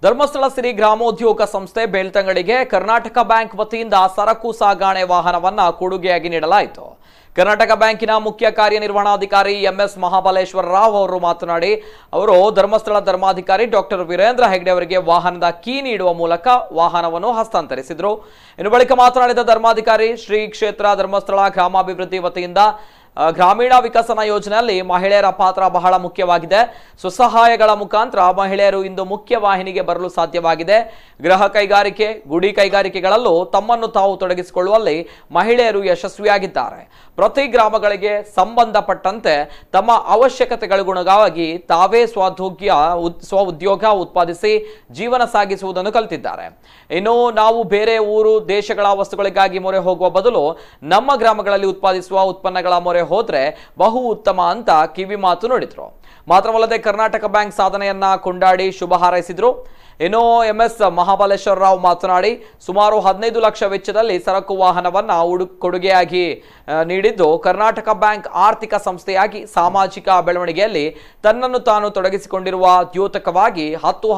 ಧರ್ಮಸ್ಥಳ ಸಿರಿ ಗ್ರಾಮೋದ್ಯೋಗ ಸಂಸ್ಥೆ ಬೆಳ್ತಂಗಡಿಗೆ ಕರ್ನಾಟಕ ಬ್ಯಾಂಕ್ ವತಿಯಿಂದ ಸರಕು ಸಾಗಣೆ ವಾಹನವನ್ನು ಕೊಡುಗೆಯಾಗಿ ನೀಡಲಾಯಿತು. ಕರ್ನಾಟಕ ಬ್ಯಾಂಕಿನ ಮುಖ್ಯ ಕಾರ್ಯನಿರ್ವಹಣಾಧಿಕಾರಿ ಎಂಎಸ್ ಮಹಾಬಲೇಶ್ವರ ರಾವ್ ಅವರು ಮಾತನಾಡಿ, ಅವರು ಧರ್ಮಸ್ಥಳ ಧರ್ಮಾಧಿಕಾರಿ ಡಾಕ್ಟರ್ ವೀರೇಂದ್ರ ಹೆಗ್ಡೆ ಅವರಿಗೆ ವಾಹನದ ಕೀ ನೀಡುವ ಮೂಲಕ ವಾಹನವನ್ನು ಹಸ್ತಾಂತರಿಸಿದರು. ಇನ್ನು ಬಳಿಕ ಮಾತನಾಡಿದ ಧರ್ಮಾಧಿಕಾರಿ, ಶ್ರೀ ಕ್ಷೇತ್ರ ಧರ್ಮಸ್ಥಳ ಗ್ರಾಮಾಭಿವೃದ್ಧಿ ವತಿಯಿಂದ ಗ್ರಾಮೀಣ ವಿಕಸನ ಯೋಜನೆಯಲ್ಲಿ ಮಹಿಳೆಯರ ಪಾತ್ರ ಬಹಳ ಮುಖ್ಯವಾಗಿದೆ. ಸ್ವಸಹಾಯಗಳ ಮುಖಾಂತರ ಮಹಿಳೆಯರು ಇಂದು ಮುಖ್ಯವಾಹಿನಿಗೆ ಬರಲು ಸಾಧ್ಯವಾಗಿದೆ. ಗೃಹ ಕೈಗಾರಿಕೆ, ಗುಡಿ ಕೈಗಾರಿಕೆಗಳಲ್ಲೂ ತಮ್ಮನ್ನು ತಾವು ತೊಡಗಿಸಿಕೊಳ್ಳುವಲ್ಲಿ ಮಹಿಳೆಯರು ಯಶಸ್ವಿಯಾಗಿದ್ದಾರೆ. ಪ್ರತಿ ಗ್ರಾಮಗಳಿಗೆ ಸಂಬಂಧಪಟ್ಟಂತೆ ತಮ್ಮ ಅವಶ್ಯಕತೆಗಳಿಗನುಗುಣವಾಗಿ ತಾವೇ ಸ್ವ ಉದ್ಯೋಗ ಉತ್ಪಾದಿಸಿ ಜೀವನ ಸಾಗಿಸುವುದನ್ನು ಕಲಿತಿದ್ದಾರೆ. ಇನ್ನು ನಾವು ಬೇರೆ ಊರು ದೇಶಗಳ ವಸ್ತುಗಳಿಗಾಗಿ ಮೊರೆ ಹೋಗುವ ಬದಲು ನಮ್ಮ ಗ್ರಾಮಗಳಲ್ಲಿ ಉತ್ಪಾದಿಸುವ ಉತ್ಪನ್ನಗಳ ಮೊರೆ ಹೋದ್ರೆ ಬಹು ಉತ್ತಮ ಅಂತ ಕಿವಿ ಮಾತು ನುಡಿದ್ರು. ಮಾತ್ರವಲ್ಲದೆ ಕರ್ನಾಟಕ ಬ್ಯಾಂಕ್ ಸಾಧನೆಯನ್ನ ಕೊಂಡಾಡಿ ಶುಭ ಹಾರೈಸಿದ್ರು. ಇನ್ನು ಎಂಎಸ್ ಮಹಾಬಲೇಶ್ವರ ರಾವ್ ಮಾತನಾಡಿ, ಸುಮಾರು 15 ಲಕ್ಷ ವೆಚ್ಚದಲ್ಲಿ ಸರಕು ವಾಹನವನ್ನ ಕೊಡುಗೆಯಾಗಿ ನೀಡಿದ್ದು, ಕರ್ನಾಟಕ ಬ್ಯಾಂಕ್ ಆರ್ಥಿಕ ಸಂಸ್ಥೆಯಾಗಿ ಸಾಮಾಜಿಕ ಬೆಳವಣಿಗೆಯಲ್ಲಿ ತನ್ನನ್ನು ತಾನು ತೊಡಗಿಸಿಕೊಂಡಿರುವ ದ್ಯೋತಕವಾಗಿ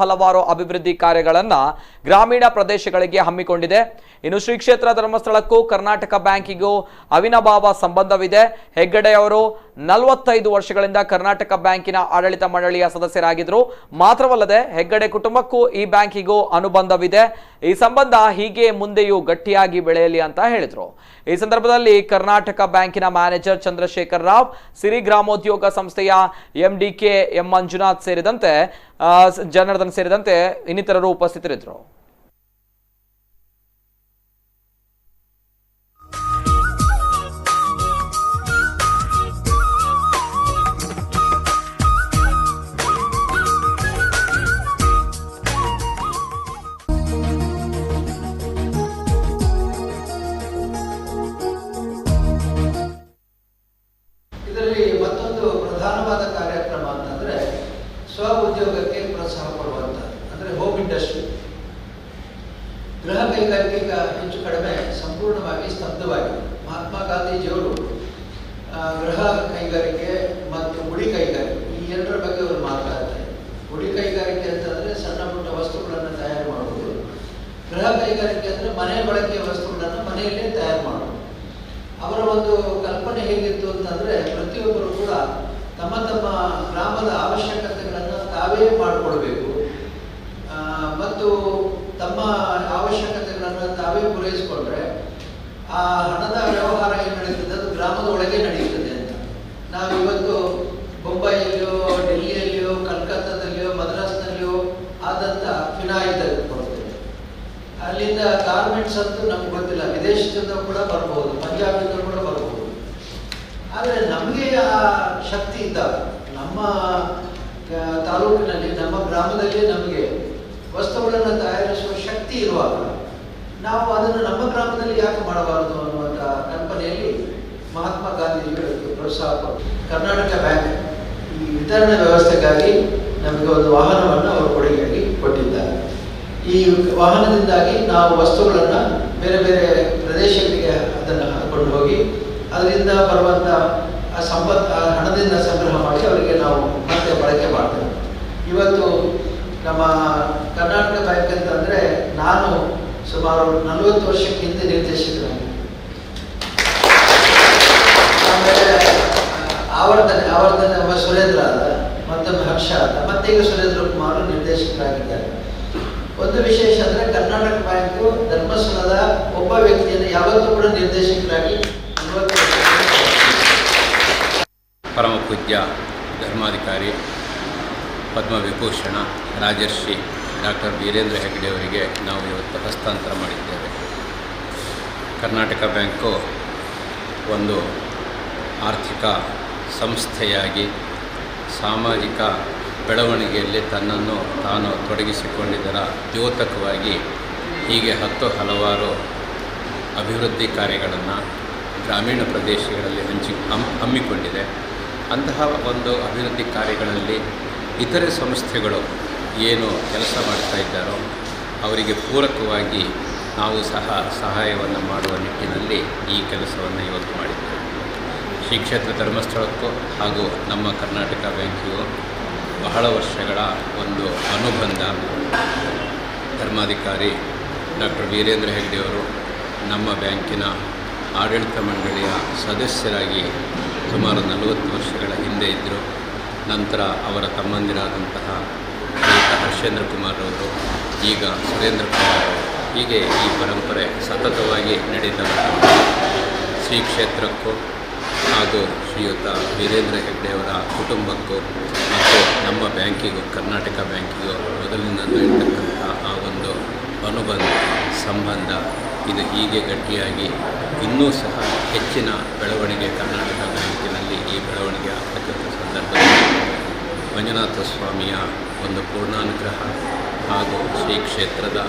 ಹಲವಾರು ಅಭಿವೃದ್ಧಿ ಕಾರ್ಯಗಳನ್ನು ಗ್ರಾಮೀಣ ಪ್ರದೇಶಗಳಿಗೆ ಹಮ್ಮಿಕೊಂಡಿದೆ. ಇನ್ನು ಶ್ರೀ ಕ್ಷೇತ್ರ ಧರ್ಮಸ್ಥಳಕ್ಕೂ ಕರ್ನಾಟಕ ಬ್ಯಾಂಕಿಗೂ ಅವಿನಾಭಾವ ಸಂಬಂಧವಿದೆ. ಹೆಗ್ಗಡೆ ಅವರು 45 ವರ್ಷಗಳಿಂದ ಕರ್ನಾಟಕ ಬ್ಯಾಂಕಿನ ಆಡಳಿತ ಮಂಡಳಿಯ ಸದಸ್ಯರಾಗಿದ್ದರು. ಮಾತ್ರವಲ್ಲದೆ ಹೆಗ್ಗಡೆ ಕುಟುಂಬಕ್ಕೂ ಈ ಬ್ಯಾಂಕಿಗೂ ಅನುಬಂಧವಿದೆ. ಈ ಸಂಬಂಧ ಹೀಗೆ ಮುಂದೆಯೂ ಗಟ್ಟಿಯಾಗಿ ಬೆಳೆಯಲಿ ಅಂತ ಹೇಳಿದರು. ಈ ಸಂದರ್ಭದಲ್ಲಿ ಕರ್ನಾಟಕ ಬ್ಯಾಂಕಿನ ಮ್ಯಾನೇಜರ್ ಚಂದ್ರಶೇಖರ್ ರಾವ್, ಸಿರಿ ಗ್ರಾಮೋದ್ಯೋಗ ಸಂಸ್ಥೆಯ ಎಂಡಿಕೆ ಎಂ ಮಂಜುನಾಥ್ ಸೇರಿದಂತೆ ಜನಾರ್ದನ್ ಸೇರಿದಂತೆ ಇನ್ನಿತರರು ಉಪಸ್ಥಿತರಿದ್ದರು. ಇದರಲ್ಲಿ ಮತ್ತೊಂದು ಪ್ರಧಾನವಾದ ಕಾರ್ಯಕ್ರಮ ಅಂತಂದ್ರೆ ಸ್ವ ಉದ್ಯೋಗಕ್ಕೆ ಪ್ರೋತ್ಸಾಹ ಕೊಡುವಂತ, ಅಂದ್ರೆ ಹೋಮ್ ಇಂಡಸ್ಟ್ರಿ. ಗೃಹ ಕೈಗಾರಿಕೆ ಹೆಚ್ಚು ಕಡಿಮೆ ಸಂಪೂರ್ಣವಾಗಿ ಸ್ತಬ್ಧವಾಗಿದೆ. ಮಹಾತ್ಮ ಗಾಂಧೀಜಿಯವರು ಗೃಹ ಕೈಗಾರಿಕೆ ಮತ್ತು ಗುಡಿ ಕೈಗಾರಿಕೆ ಈ ಎರಡರ ಬಗ್ಗೆ ಅವರು ಮಾತಾಡ್ತಾರೆ. ಗುಡಿ ಕೈಗಾರಿಕೆ ಅಂತಂದ್ರೆ ಸಣ್ಣ ಪುಟ್ಟ ವಸ್ತುಗಳನ್ನು ತಯಾರು ಮಾಡುವುದು, ಗೃಹ ಕೈಗಾರಿಕೆ ಅಂದ್ರೆ ಮನೆ ಬಳಕೆಯ ವಸ್ತುಗಳನ್ನು ಮನೆಯಲ್ಲೇ ತಯಾರು ಮಾಡುವುದು. ಅವರ ಒಂದು ಕಲ್ಪನೆ ಹೇಗಿತ್ತು ಅಂತಂದ್ರೆ, ಪ್ರತಿಯೊಬ್ಬರು ಕೂಡ ತಮ್ಮ ತಮ್ಮ ಗ್ರಾಮದ ಅವಶ್ಯಕತೆಗಳನ್ನು ತಾವೇ ಮಾಡಿಕೊಳ್ಬೇಕು ಮತ್ತು ತಮ್ಮ ಅವಶ್ಯಕತೆಗಳನ್ನು ತಾವೇ ಪೂರೈಸಿಕೊಂಡ್ರೆ ಆ ಹಣದ ವ್ಯವಹಾರ ಏನು ನಡೀತದೆ ಅದು ಗ್ರಾಮದ ಒಳಗೆ ನಡೆಯುತ್ತದೆ ಅಂತ. ನಾವಿವತ್ತು ಬೊಂಬೈಯಲ್ಲಿಯೋ, ಡೆಲ್ಲಿಯಲ್ಲಿಯೋ, ಕಲ್ಕತ್ತಾದಲ್ಲಿಯೋ, ಮದ್ರಾಸ್ನಲ್ಲಿಯೋ ಆದಂಥ ಫಿನಾಯಿಲ್ ತೆಗೆದುಕೊಳ್ತೇವೆ. ಅಲ್ಲಿಂದ ಗಾರ್ಮೆಂಟ್ಸ್ ಅಂತೂ ನಮ್ಗೆ ಗೊತ್ತಿಲ್ಲ, ವಿದೇಶದಿಂದ ಕೂಡ ಬರ್ಬೋದು, ಪಂಜಾಬಿಂದ ಕೂಡ ಬರ್ಬೋದು. ಆದರೆ ನಮಗೆ ಆ ಶಕ್ತಿ ಇದ್ದಾಗ ನಮ್ಮ ತಾಲೂಕಿನಲ್ಲಿ, ನಮ್ಮ ಗ್ರಾಮದಲ್ಲಿ ನಮಗೆ ವಸ್ತುಗಳನ್ನು ತಯಾರಿಸುವ ಶಕ್ತಿ ಇರುವಾಗ ನಾವು ಅದನ್ನು ನಮ್ಮ ಗ್ರಾಮದಲ್ಲಿ ಯಾಕೆ ಮಾಡಬಾರದು ಅನ್ನುವಂಥ ಕಲ್ಪನೆಯಲ್ಲಿ ಮಹಾತ್ಮ ಗಾಂಧೀಜಿಯವರಿಗೆ ಪ್ರೋತ್ಸಾಹ ಕೊಟ್ಟು ಕರ್ನಾಟಕ ಬ್ಯಾಂಕ್ ಈ ವಿತರಣೆ ವ್ಯವಸ್ಥೆಗಾಗಿ ನಮಗೆ ಒಂದು ವಾಹನವನ್ನು ಅವರು ಕೊಡುಗೆಯಾಗಿ ಕೊಟ್ಟಿದ್ದಾರೆ. ಈ ವಾಹನದಿಂದಾಗಿ ನಾವು ವಸ್ತುಗಳನ್ನು ಬೇರೆ ಬೇರೆ ಪ್ರದೇಶಗಳಿಗೆ ಅದನ್ನು ಕೊಂಡು ಹೋಗಿ ಅದರಿಂದ ಬರುವಂಥ ಹಣದಿಂದ ಸಂಗ್ರಹ ಮಾಡಿ ಅವರಿಗೆ ನಾವು ಮತ್ತೆ ಬಳಕೆ ಮಾಡ್ತೇವೆ. ಇವತ್ತು ನಮ್ಮ ಕರ್ನಾಟಕ ಬ್ಯಾಂಕ್ ಅಂತಂದರೆ ನಾನು ಸುಮಾರು 40 ವರ್ಷಕ್ಕೆ ಹಿಂದೆ ನಿರ್ದೇಶಕರಾಗಿ, ಆಮೇಲೆ ಆವರ್ಧನೆ ಸುರೇಂದ್ರ ಆದ, ಮತ್ತೊಮ್ಮೆ ಹರ್ಷ ಆದ, ಮತ್ತೆ ಈಗ ಸುರೇಂದ್ರ ಕುಮಾರ್ ನಿರ್ದೇಶಕರಾಗಿದ್ದಾರೆ. ಒಂದು ವಿಶೇಷ ಅಂದರೆ ಕರ್ನಾಟಕ ಬ್ಯಾಂಕು ಧರ್ಮಸ್ಥಳದ ಒಬ್ಬ ವ್ಯಕ್ತಿಯನ್ನು ಯಾವತ್ತೂ ಕೂಡ ನಿರ್ದೇಶಕರಾಗಿ ಪರಮ ಪೂಜ್ಯ ಧರ್ಮಾಧಿಕಾರಿ ಪದ್ಮವಿಭೂಷಣ ರಾಜರ್ಷಿ ಡಾಕ್ಟರ್ ವೀರೇಂದ್ರ ಹೆಗ್ಡೆ ಅವರಿಗೆ ನಾವು ಇವತ್ತು ಹಸ್ತಾಂತರ ಮಾಡಿದ್ದೇವೆ. ಕರ್ನಾಟಕ ಬ್ಯಾಂಕು ಒಂದು ಆರ್ಥಿಕ ಸಂಸ್ಥೆಯಾಗಿ ಸಾಮಾಜಿಕ ಬೆಳವಣಿಗೆಯಲ್ಲಿ ತನ್ನನ್ನು ತಾನು ತೊಡಗಿಸಿಕೊಂಡಿದ್ದರ ದ್ಯೋತಕವಾಗಿ ಹೀಗೆ ಹಲವಾರು ಅಭಿವೃದ್ಧಿ ಕಾರ್ಯಗಳನ್ನು ಗ್ರಾಮೀಣ ಪ್ರದೇಶಗಳಲ್ಲಿ ಹಮ್ಮಿಕೊಂಡಿದೆ. ಅಂತಹ ಒಂದು ಅಭಿವೃದ್ಧಿ ಕಾರ್ಯಗಳಲ್ಲಿ ಇತರೆ ಸಂಸ್ಥೆಗಳು ಏನು ಕೆಲಸ ಮಾಡ್ತಾ ಇದ್ದಾರೋ ಅವರಿಗೆ ಪೂರಕವಾಗಿ ನಾವು ಸಹಾಯವನ್ನು ಮಾಡುವ ನಿಟ್ಟಿನಲ್ಲಿ ಈ ಕೆಲಸವನ್ನು ಇವತ್ತು ಮಾಡಿದ್ದೇವೆ. ಶ್ರೀ ಕ್ಷೇತ್ರ ಧರ್ಮಸ್ಥಳಕ್ಕೂ ಹಾಗೂ ನಮ್ಮ ಕರ್ನಾಟಕ ಬ್ಯಾಂಕಿಗೂ ಬಹಳ ವರ್ಷಗಳ ಒಂದು ಅನುಬಂಧ ಧರ್ಮಾಧಿಕಾರಿ ಡಾಕ್ಟರ್ ವೀರೇಂದ್ರ ಹೆಗ್ಡೆಯವರು ನಮ್ಮ ಬ್ಯಾಂಕಿನ ಆಡಳಿತ ಮಂಡಳಿಯ ಸದಸ್ಯರಾಗಿ ಸುಮಾರು 40 ವರ್ಷಗಳ ಹಿಂದೆ ಇದ್ದರು. ನಂತರ ಅವರ ತಮ್ಮಂದಿರಾದಂತಹ ಶ್ರೀಯುತ ಹರ್ಷೇಂದ್ರ ಕುಮಾರ್ ಅವರು, ಈಗ ಸುರೇಂದ್ರ ಕುಮಾರ್ ಅವರು, ಹೀಗೆ ಈ ಪರಂಪರೆ ಸತತವಾಗಿ ನಡೀತಾ ಶ್ರೀ ಕ್ಷೇತ್ರಕ್ಕೂ ಹಾಗೂ ಶ್ರೀಯುತ ವೀರೇಂದ್ರ ಹೆಗ್ಡೆಯವರ ಕುಟುಂಬಕ್ಕೂ ಮತ್ತು ನಮ್ಮ ಬ್ಯಾಂಕಿಗೂ, ಕರ್ನಾಟಕ ಬ್ಯಾಂಕಿಗೂ ಮೊದಲಿನಿಂದಲೂ ಇರ್ತಕ್ಕಂಥ ಆ ಒಂದು ಅನುಬಂಧ ಸಂಬಂಧ ಇದು ಹೀಗೆ ಗಟ್ಟಿಯಾಗಿ ಇನ್ನೂ ಸಹ ಹೆಚ್ಚಿನ ಬೆಳವಣಿಗೆ ಕರ್ನಾಟಕ ಬ್ಯಾಂಕಿನಲ್ಲಿ ಈ ಬೆಳವಣಿಗೆ ಆಗ್ತಕ್ಕಂಥ ಸಂದರ್ಭದಲ್ಲಿ ಮಂಜುನಾಥ ಸ್ವಾಮಿಯ ಒಂದು ಪೂರ್ಣಾನುಗ್ರಹ ಹಾಗೂ ಶ್ರೀ ಕ್ಷೇತ್ರದ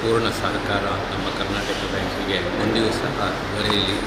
ಪೂರ್ಣ ಸಹಕಾರ ನಮ್ಮ ಕರ್ನಾಟಕ ಬ್ಯಾಂಕಿಗೆ ಮುಂದೆಯೂ ಸಹ ದೊರೆಯಲಿ